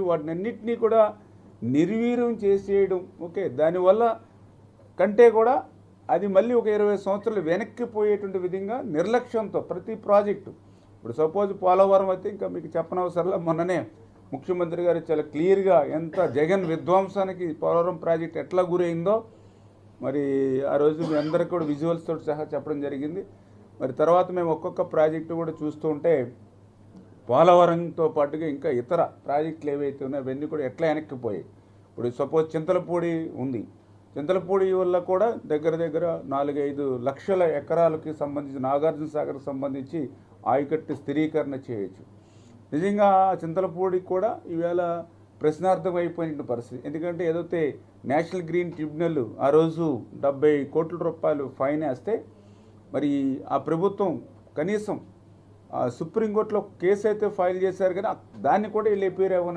వాటినన్నింటినీ కూడా నిర్వీర్యం చేసేయడం. ఓకే, దానివల్ల కంటే కూడా అది మళ్ళీ ఒక 20 సంవత్సరాలు వెనక్కిపోయేటువంటి విధంగా నిర్లక్ష్యంతో ప్రతి ప్రాజెక్టు, ఇప్పుడు సపోజ్ పోలవరం అయితే ఇంకా మీకు చెప్పనవసరంలా, మొన్ననే ముఖ్యమంత్రి గారు చాలా క్లియర్గా ఎంత జగన్ విధ్వంసానికి పోలవరం ప్రాజెక్ట్ ఎట్లా గురైందో మరి ఆ రోజు మీ అందరికీ కూడా విజువల్స్ తోటి సహా చెప్పడం జరిగింది. మరి తర్వాత మేము ఒక్కొక్క ప్రాజెక్టు కూడా చూస్తూ ఉంటే పోలవరంతో పాటుగా ఇంకా ఇతర ప్రాజెక్టులు ఏవైతే ఉన్నాయో అవన్నీ కూడా ఎట్లా వెనక్కిపోయాయి. ఇప్పుడు సపోజ్ చింతలపూడి ఉంది, చింతలపూడి వల్ల కూడా దగ్గర దగ్గర 4-5 లక్షల ఎకరాలకి సంబంధించి నాగార్జున సాగర్కి సంబంధించి ఆయకట్టు స్థిరీకరణ చేయొచ్చు. నిజంగా చింతలపూడి కూడా ఈవేళ ప్రశ్నార్థం అయిపోయిన పరిస్థితి. ఎందుకంటే ఏదైతే నేషనల్ గ్రీన్ ట్రిబ్యునల్ ఆ రోజు 70 కోట్ల రూపాయలు ఫైన్ వేస్తే మరి ఆ ప్రభుత్వం కనీసం సుప్రీంకోర్టులో కేసు అయితే ఫైల్ చేశారు, కానీ దాన్ని కూడా వీళ్ళు ఎపీర్